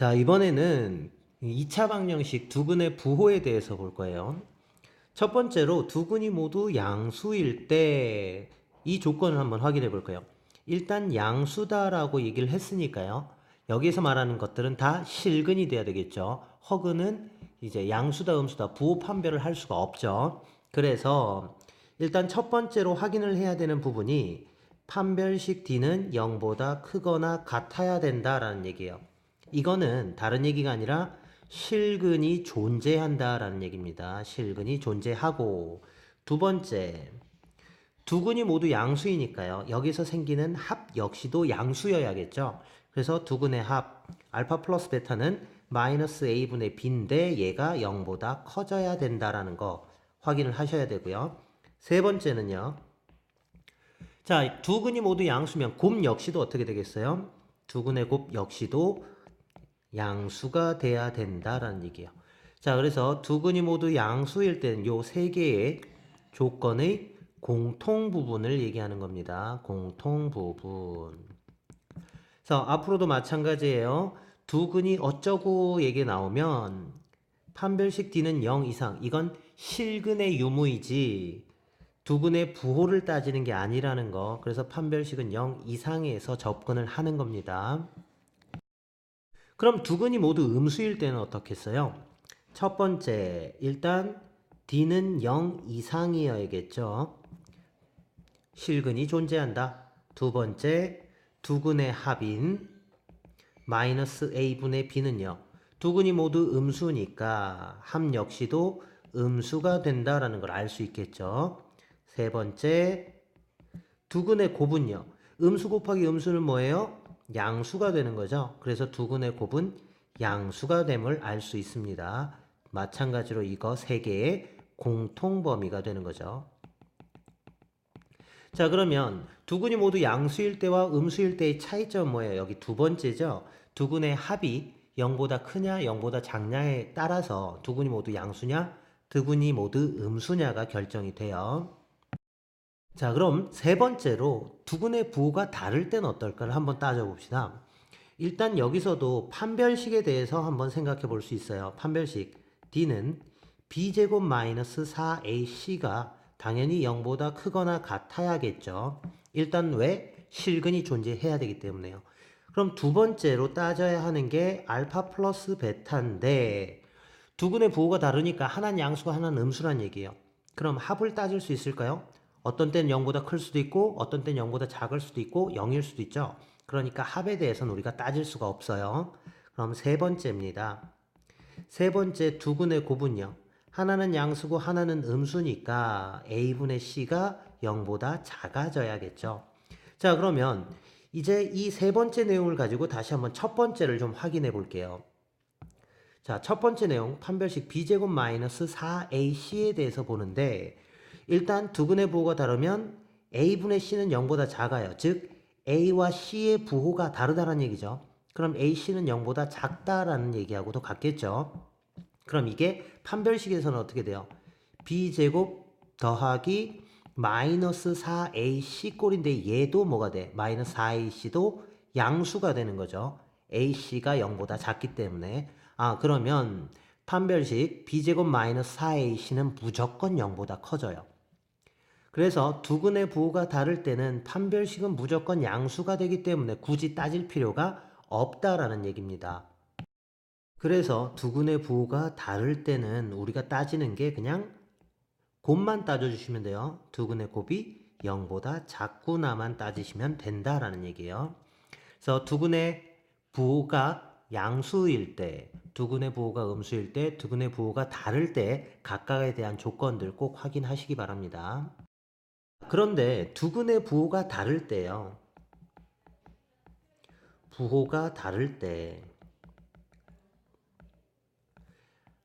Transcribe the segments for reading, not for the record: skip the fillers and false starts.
자, 이번에는 2차 방정식 두근의 부호에 대해서 볼 거예요. 첫 번째로 두근이 모두 양수일 때 이 조건을 한번 확인해 볼 거예요. 일단 양수다라고 얘기를 했으니까요. 여기서 말하는 것들은 다 실근이 돼야 되겠죠. 허근은 이제 양수다, 음수다 부호 판별을 할 수가 없죠. 그래서 일단 첫 번째로 확인을 해야 되는 부분이 판별식 D는 0보다 크거나 같아야 된다라는 얘기예요. 이거는 다른 얘기가 아니라 실근이 존재한다라는 얘기입니다. 실근이 존재하고 두 번째, 두 근이 모두 양수이니까요. 여기서 생기는 합 역시도 양수여야겠죠. 그래서 두 근의 합 알파 플러스 베타는 마이너스 a분의 b인데 얘가 0보다 커져야 된다라는 거 확인을 하셔야 되고요. 세 번째는요. 자, 두 근이 모두 양수면 곱 역시도 어떻게 되겠어요? 두 근의 곱 역시도 양수가 돼야 된다라는 얘기예요. 자, 그래서 두 근이 모두 양수일 때는 요 세 개의 조건의 공통 부분을 얘기하는 겁니다. 공통 부분. 그래서 앞으로도 마찬가지예요. 두 근이 어쩌고 얘기 나오면 판별식 D는 0 이상. 이건 실근의 유무이지 두 근의 부호를 따지는 게 아니라는 거. 그래서 판별식은 0 이상에서 접근을 하는 겁니다. 그럼 두 근이 모두 음수일 때는 어떻겠어요? 첫 번째, 일단 D는 0 이상이어야겠죠. 실근이 존재한다. 두 번째, 두 근의 합인 마이너스 A분의 B는요. 두 근이 모두 음수니까 합 역시도 음수가 된다라는 걸 알 수 있겠죠. 세 번째, 두 근의 곱은요. 음수 곱하기 음수는 뭐예요? 양수가 되는 거죠. 그래서 두 근의 곱은 양수가 됨을 알 수 있습니다. 마찬가지로 이거 세 개의 공통 범위가 되는 거죠. 자, 그러면 두 근이 모두 양수일 때와 음수일 때의 차이점은 뭐예요? 여기 두 번째죠. 두 근의 합이 0보다 크냐, 0보다 작냐에 따라서 두 근이 모두 양수냐, 두 근이 모두 음수냐가 결정이 돼요. 자, 그럼 세 번째로 두 근의 부호가 다를 때는 어떨까를 한번 따져봅시다. 일단 여기서도 판별식에 대해서 한번 생각해 볼 수 있어요. 판별식 D는 B제곱 마이너스 4AC가 당연히 0보다 크거나 같아야겠죠. 일단 왜? 실근이 존재해야 되기 때문에요. 그럼 두 번째로 따져야 하는 게 알파 플러스 베타인데 두 근의 부호가 다르니까 하나는 양수가 하나는 음수란 얘기예요. 그럼 합을 따질 수 있을까요? 어떤 때는 0보다 클 수도 있고 어떤 때는 0보다 작을 수도 있고 0일 수도 있죠. 그러니까 합에 대해서는 우리가 따질 수가 없어요. 그럼 세 번째입니다. 세 번째 두 근의 곱은요. 하나는 양수고 하나는 음수니까 A분의 C가 0보다 작아져야겠죠. 자, 그러면 이제 이 세 번째 내용을 가지고 다시 한번 첫 번째를 좀 확인해 볼게요. 자, 첫 번째 내용 판별식 B제곱 마이너스 4AC에 대해서 보는데 일단 두 근의 부호가 다르면 A분의 C는 0보다 작아요. 즉 A와 C의 부호가 다르다는 얘기죠. 그럼 AC는 0보다 작다라는 얘기하고도 같겠죠. 그럼 이게 판별식에서는 어떻게 돼요? B제곱 더하기 마이너스 4AC 꼴인데 얘도 뭐가 돼? 마이너스 4AC도 양수가 되는 거죠. AC가 0보다 작기 때문에. 아, 그러면 판별식 B제곱 마이너스 4AC는 무조건 0보다 커져요. 그래서 두 근의 부호가 다를 때는 판별식은 무조건 양수가 되기 때문에 굳이 따질 필요가 없다라는 얘기입니다. 그래서 두 근의 부호가 다를 때는 우리가 따지는 게 그냥 곱만 따져주시면 돼요. 두 근의 곱이 0보다 작구나만 따지시면 된다라는 얘기예요. 그래서 두 근의 부호가 양수일 때, 두 근의 부호가 음수일 때, 두 근의 부호가 다를 때 각각에 대한 조건들 꼭 확인하시기 바랍니다. 그런데 두 근의 부호가 다를 때요. 부호가 다를 때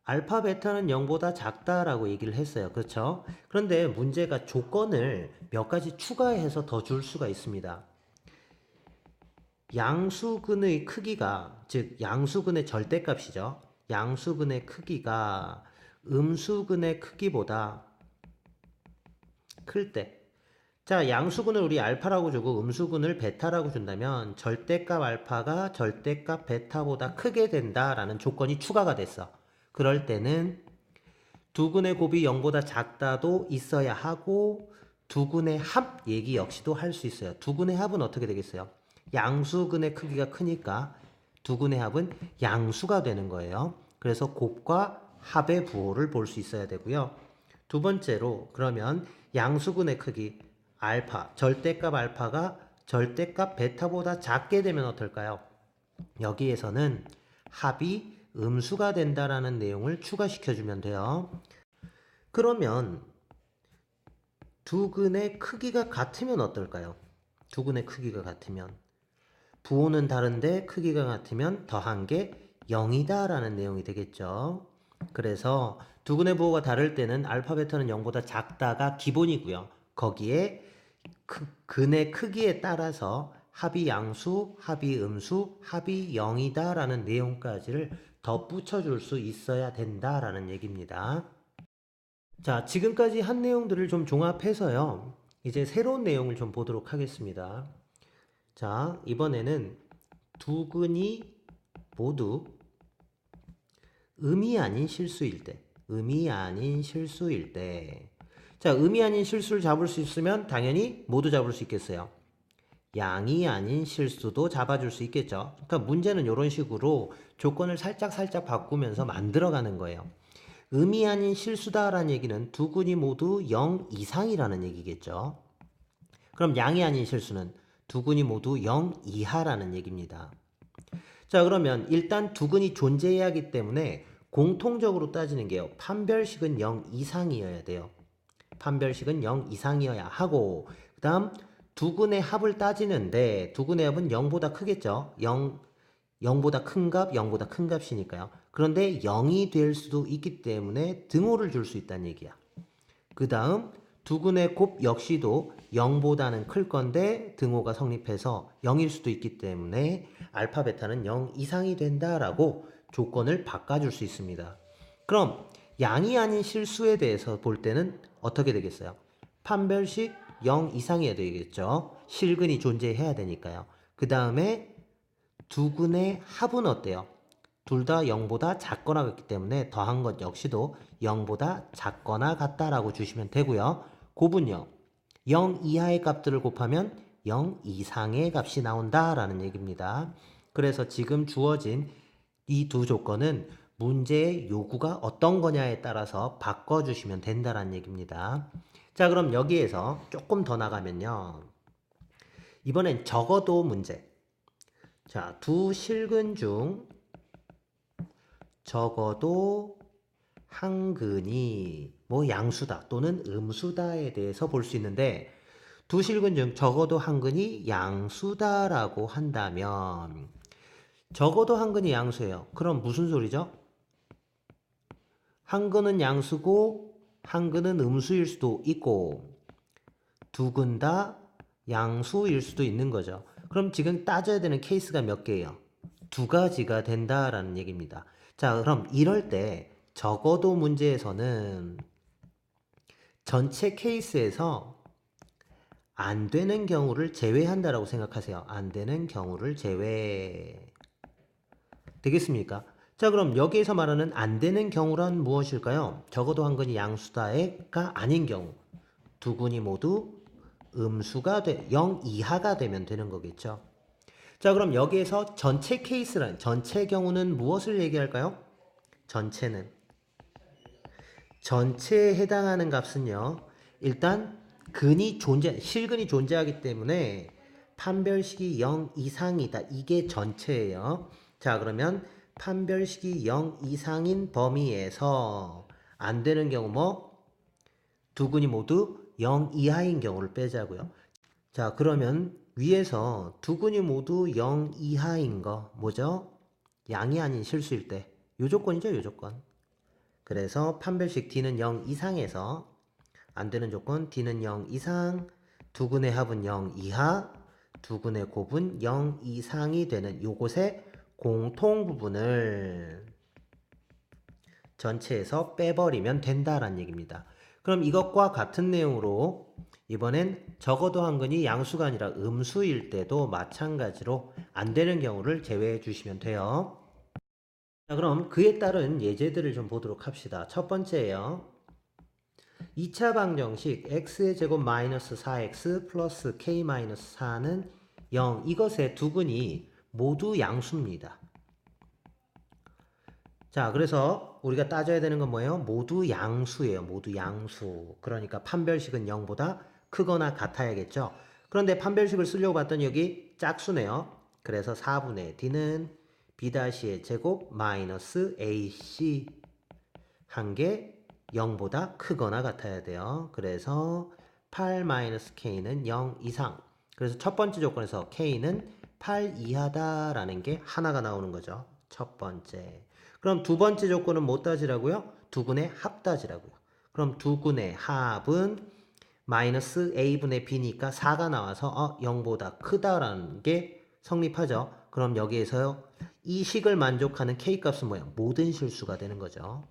알파 베타는 0보다 작다라고 얘기를 했어요. 그렇죠? 그런데 문제가 조건을 몇 가지 추가해서 더 줄 수가 있습니다. 양수근의 크기가, 즉 양수근의 절대값이죠. 양수근의 크기가 음수근의 크기보다 클 때, 자, 양수근을 우리 알파라고 주고 음수근을 베타라고 준다면 절대값 알파가 절대값 베타보다 크게 된다라는 조건이 추가가 됐어. 그럴 때는 두근의 곱이 0보다 작다도 있어야 하고 두근의 합 얘기 역시도 할 수 있어요. 두근의 합은 어떻게 되겠어요? 양수근의 크기가 크니까 두근의 합은 양수가 되는 거예요. 그래서 곱과 합의 부호를 볼 수 있어야 되고요. 두 번째로 그러면 양수근의 크기 알파, 절대값 알파가 절대값 베타보다 작게 되면 어떨까요? 여기에서는 합이 음수가 된다라는 내용을 추가시켜주면 돼요. 그러면 두근의 크기가 같으면 어떨까요? 두근의 크기가 같으면 부호는 다른데 크기가 같으면 더한 게 0이다 라는 내용이 되겠죠. 그래서 두근의 부호가 다를 때는 알파 베타는 0보다 작다가 기본이고요. 거기에 근의 크기에 따라서 합이 양수, 합이 음수, 합이 0이다 라는 내용까지를 덧붙여 줄 수 있어야 된다 라는 얘기입니다. 자, 지금까지 한 내용들을 좀 종합해서요. 이제 새로운 내용을 좀 보도록 하겠습니다. 자, 이번에는 두 근이 모두 음이 아닌 실수일 때, 음이 아닌 실수일 때. 자, 음이 아닌 실수를 잡을 수 있으면 당연히 모두 잡을 수 있겠어요. 양이 아닌 실수도 잡아줄 수 있겠죠. 그러니까 문제는 이런 식으로 조건을 살짝 바꾸면서 만들어가는 거예요. 음이 아닌 실수다라는 얘기는 두 근이 모두 0 이상이라는 얘기겠죠. 그럼 양이 아닌 실수는 두 근이 모두 0 이하라는 얘기입니다. 자, 그러면 일단 두 근이 존재해야 하기 때문에 공통적으로 따지는 게요. 판별식은 0 이상이어야 돼요. 판별식은 0 이상이어야 하고 그 다음 두 근의 합을 따지는데 두 근의 합은 0보다 크겠죠. 0보다 큰 값, 0보다 큰 값이니까요. 그런데 0이 될 수도 있기 때문에 등호를 줄 수 있다는 얘기야. 그 다음 두근의 곱 역시도 0보다는 클 건데 등호가 성립해서 0일 수도 있기 때문에 알파 베타는 0 이상이 된다라고 조건을 바꿔줄 수 있습니다. 그럼 양이 아닌 실수에 대해서 볼 때는 어떻게 되겠어요? 판별식 0 이상이어야 되겠죠. 실근이 존재해야 되니까요. 그 다음에 두근의 합은 어때요? 둘 다 0보다 작거나 같기 때문에 더한 것 역시도 0보다 작거나 같다라고 주시면 되고요. 곱은요. 0 이하의 값들을 곱하면 0 이상의 값이 나온다라는 얘기입니다. 그래서 지금 주어진 이 두 조건은 문제의 요구가 어떤 거냐에 따라서 바꿔주시면 된다라는 얘기입니다. 자, 그럼 여기에서 조금 더 나가면요. 이번엔 적어도 문제. 자, 두 실근 중 적어도 한 근이 뭐 양수다 또는 음수다에 대해서 볼 수 있는데 두 실근 중 적어도 한 근이 양수다라고 한다면 적어도 한 근이 양수예요. 그럼 무슨 소리죠? 한 근은 양수고 한 근은 음수일 수도 있고 두 근 다 양수일 수도 있는 거죠. 그럼 지금 따져야 되는 케이스가 몇 개예요? 두 가지가 된다라는 얘기입니다. 자, 그럼 이럴 때 적어도 문제에서는 전체 케이스에서 안 되는 경우를 제외한다라고 생각하세요. 안 되는 경우를 제외. 되겠습니까? 자, 그럼 여기에서 말하는 안 되는 경우란 무엇일까요? 적어도 한 근이 양수다가 아닌 경우. 두 근이 모두 음수가 0 이하가 되면 되는 거겠죠. 자, 그럼 여기에서 전체 케이스란 전체 경우는 무엇을 얘기할까요? 전체에 해당하는 값은요. 일단 실근이 존재하기 때문에 판별식이 0 이상이다. 이게 전체예요. 자, 그러면 판별식이 0 이상인 범위에서 안 되는 경우 뭐? 두 근이 모두 0 이하인 경우를 빼자고요. 자, 그러면 위에서 두 근이 모두 0 이하인 거 뭐죠? 양이 아닌 실수일 때. 요 조건이죠, 요 조건. 그래서 판별식 D는 0 이상에서 안 되는 조건 D는 0 이상, 두 근의 합은 0 이하, 두 근의 곱은 0 이상이 되는 요것의 공통 부분을 전체에서 빼버리면 된다라는 얘기입니다. 그럼 이것과 같은 내용으로 이번엔 적어도 한근이 양수가 아니라 음수일 때도 마찬가지로 안 되는 경우를 제외해 주시면 돼요. 자, 그럼 그에 따른 예제들을 좀 보도록 합시다. 첫 번째예요. 2차 방정식 x의 제곱 마이너스 4x 플러스 k 마이너스 4는 0. 이것의 두 근이 모두 양수입니다. 자, 그래서 우리가 따져야 되는 건 뭐예요? 모두 양수예요. 모두 양수. 그러니까 판별식은 0보다 크거나 같아야겠죠. 그런데 판별식을 쓰려고 봤더니 여기 짝수네요. 그래서 4분의 d는 b-의 제곱 마이너스 ac 한 개 0보다 크거나 같아야 돼요. 그래서 8-k는 0 이상. 그래서 첫 번째 조건에서 k는 8 이하다라는 게 하나가 나오는 거죠. 첫 번째. 그럼 두 번째 조건은 뭐 따지라고요? 두근의 합 따지라고요. 그럼 두근의 합은 마이너스 a분의 b니까 4가 나와서 0보다 크다라는 게 성립하죠. 그럼 여기에서요. 이 식을 만족하는 k값은 뭐예요? 모든 실수가 되는 거죠.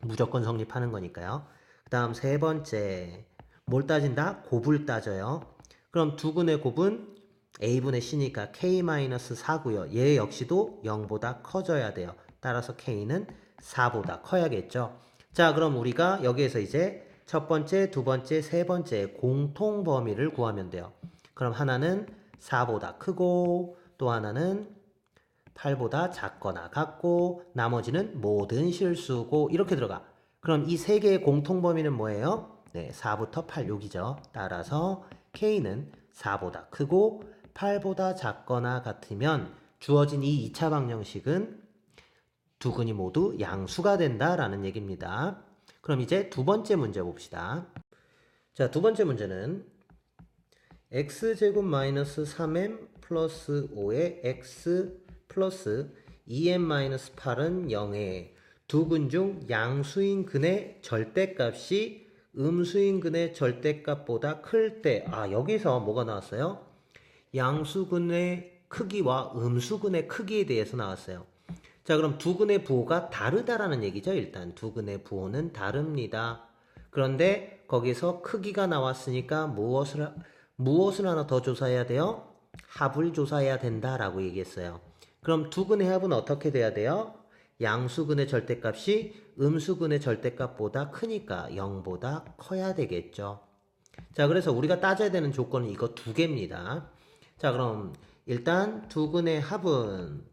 무조건 성립하는 거니까요. 그 다음 세 번째 뭘 따진다? 곱을 따져요. 그럼 두근의 곱은 a분의 c니까 k-4고요. 얘 역시도 0보다 커져야 돼요. 따라서 k는 4보다 커야겠죠. 자, 그럼 우리가 여기에서 이제 첫 번째, 두 번째, 세 번째 공통 범위를 구하면 돼요. 그럼 하나는 4보다 크고 또 하나는 8보다 작거나 같고 나머지는 모든 실수고 이렇게 들어가. 그럼 이 세 개의 공통 범위는 뭐예요? 네, 4부터 8 여기죠. 따라서 k는 4보다 크고 8보다 작거나 같으면 주어진 이 2차 방정식은 두 근이 모두 양수가 된다라는 얘기입니다. 그럼 이제 두 번째 문제 봅시다. 자, 두 번째 문제는 x제곱 마이너스 3m 플러스 5의 x 플러스 2m 마이너스 8은 0에 두 근 중 양수인 근의 절대값이 음수인 근의 절대값보다 클 때, 여기서 뭐가 나왔어요? 양수근의 크기와 음수근의 크기에 대해서 나왔어요. 자, 그럼 두 근의 부호가 다르다라는 얘기죠. 일단 두 근의 부호는 다릅니다. 그런데 거기서 크기가 나왔으니까 무엇을 하나 더 조사해야 돼요? 합을 조사해야 된다라고 얘기했어요. 그럼 두 근의 합은 어떻게 돼야 돼요? 양수근의 절대값이 음수근의 절대값보다 크니까 0보다 커야 되겠죠. 자, 그래서 우리가 따져야 되는 조건은 이거 두 개입니다. 자, 그럼 일단 두 근의 합은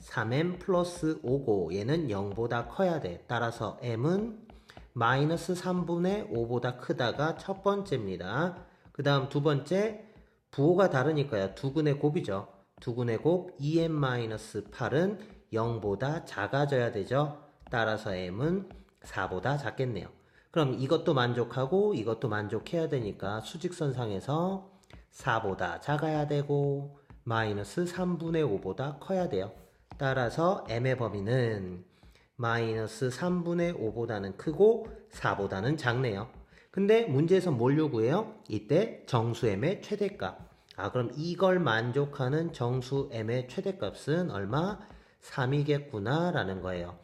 3m 플러스 5고 얘는 0보다 커야 돼. 따라서 m은 마이너스 3분의 5보다 크다가 첫 번째입니다. 그 다음 두 번째 부호가 다르니까요. 두 근의 곱이죠. 두 근의 곱 2m-8은 0보다 작아져야 되죠. 따라서 m은 4보다 작겠네요. 그럼 이것도 만족하고 이것도 만족해야 되니까 수직선상에서 4보다 작아야 되고 마이너스 3분의 5보다 커야 돼요. 따라서 m의 범위는 마이너스 3분의 5보다는 크고 4보다는 작네요. 근데 문제에서 뭘 요구해요? 이때 정수 m의 최대값. 그럼 이걸 만족하는 정수 m의 최대값은 얼마? 3이겠구나 라는 거예요.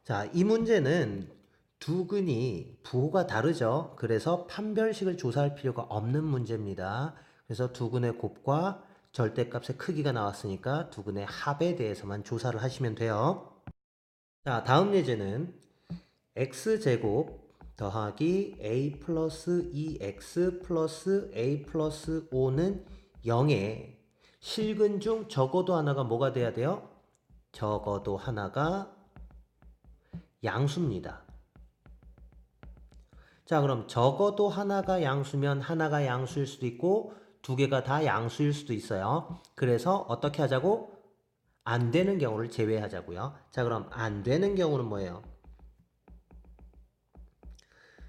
자, 이 문제는 두 근이 부호가 다르죠. 그래서 판별식을 조사할 필요가 없는 문제입니다. 그래서 두 근의 곱과 절대값의 크기가 나왔으니까 두 근의 합에 대해서만 조사를 하시면 돼요. 자, 다음 예제는 x제곱 더하기 a 플러스 2x 플러스 a 플러스 5는 0에 실근 중 적어도 하나가 뭐가 돼야 돼요? 적어도 하나가 양수입니다. 자, 그럼 적어도 하나가 양수면 하나가 양수일 수도 있고 두 개가 다 양수일 수도 있어요. 그래서 어떻게 하자고? 안 되는 경우를 제외하자고요. 자, 그럼 안 되는 경우는 뭐예요?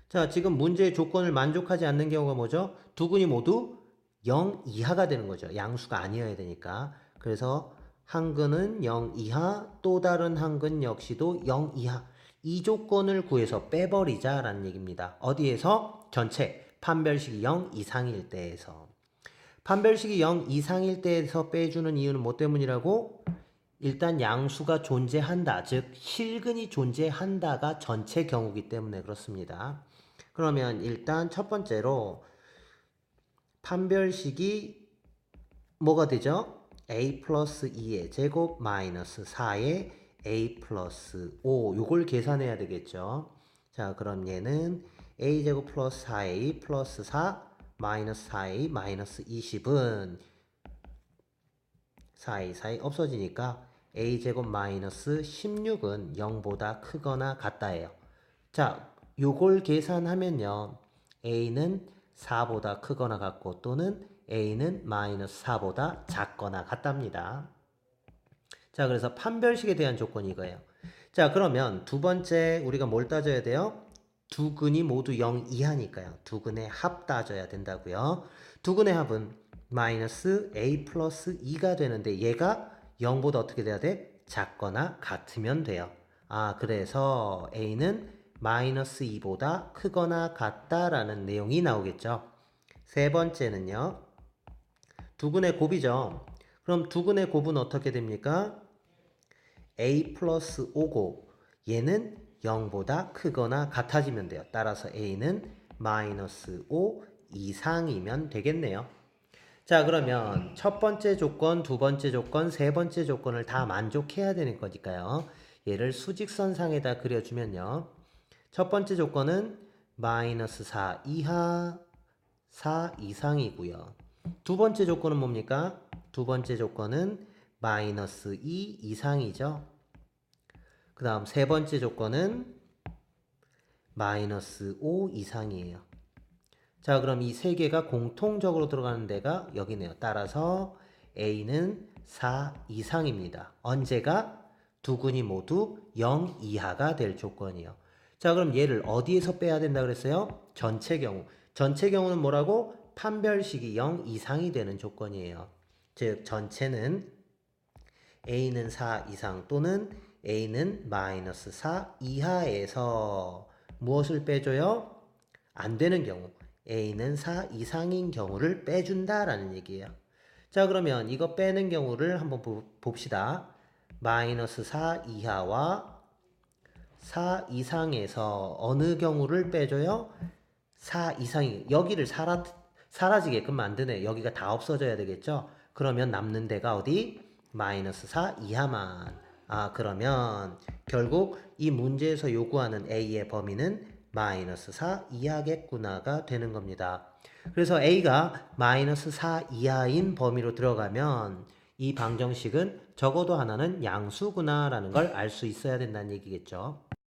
자, 지금 문제의 조건을 만족하지 않는 경우가 뭐죠? 두 근이 모두 0 이하가 되는 거죠. 양수가 아니어야 되니까. 그래서 한 근은 0 이하, 또 다른 한 근 역시도 0 이하. 이 조건을 구해서 빼버리자라는 얘기입니다. 어디에서? 전체 판별식이 0 이상일 때에서. 판별식이 0 이상일 때에서 빼주는 이유는 뭐 때문이라고? 일단 양수가 존재한다, 즉 실근이 존재한다가 전체 경우이기 때문에 그렇습니다. 그러면 일단 첫 번째로 판별식이 뭐가 되죠? a 플러스 2의 제곱 마이너스 4의 a 플러스 5 요걸 계산해야 되겠죠. 자, 그럼 얘는 a 제곱 플러스 4a 플러스 4 마이너스 4a 마이너스 20은 4a 사이 없어지니까 a 제곱 마이너스 16은 0보다 크거나 같다예요. 자, 요걸 계산하면요. a는 4보다 크거나 같고 또는 a는 마이너스 4보다 작거나 같답니다. 자, 그래서 판별식에 대한 조건이 이거예요. 자, 그러면 두 번째 우리가 뭘 따져야 돼요? 두 근이 모두 0 이하니까요. 두 근의 합 따져야 된다고요. 두 근의 합은 마이너스 a 플러스 2가 되는데 얘가 0보다 어떻게 돼야 돼? 작거나 같으면 돼요. 아, 그래서 a는 마이너스 2보다 크거나 같다라는 내용이 나오겠죠. 세 번째는요. 두근의 곱이죠. 그럼 두근의 곱은 어떻게 됩니까? a 플러스 5고 얘는 0보다 크거나 같아지면 돼요. 따라서 a는 마이너스 5 이상이면 되겠네요. 자, 그러면 첫 번째 조건, 두 번째 조건, 세 번째 조건을 다 만족해야 되는 거니까요. 얘를 수직선상에다 그려주면요. 첫 번째 조건은 마이너스 4 이하, 4 이상이고요. 두 번째 조건은 뭡니까? 두 번째 조건은 마이너스 2 이상이죠. 그 다음 세 번째 조건은 마이너스 5 이상이에요. 자, 그럼 이 세 개가 공통적으로 들어가는 데가 여기네요. 따라서 A는 4 이상입니다. 언제가? 두 근이 모두 0 이하가 될 조건이요. 자, 그럼 얘를 어디에서 빼야 된다 그랬어요? 전체 경우. 전체 경우는 뭐라고? 판별식이 0 이상이 되는 조건이에요. 즉, 전체는 A는 4 이상 또는 A는 마이너스 4 이하에서 무엇을 빼줘요? 안 되는 경우. A는 4 이상인 경우를 빼준다라는 얘기예요. 자, 그러면 이거 빼는 경우를 한번 봅시다. 마이너스 4 이하와 4 이상에서 어느 경우를 빼줘요? 4 이상이 여기를 사라지게끔 만드네. 여기가 다 없어져야 되겠죠? 그러면 남는 데가 어디? 마이너스 4 이하만. 아, 그러면 결국 이 문제에서 요구하는 A의 범위는 마이너스 4 이하겠구나가 되는 겁니다. 그래서 A가 마이너스 4 이하인 범위로 들어가면 이 방정식은 적어도 하나는 양수구나라는 걸 알 수 있어야 된다는 얘기겠죠.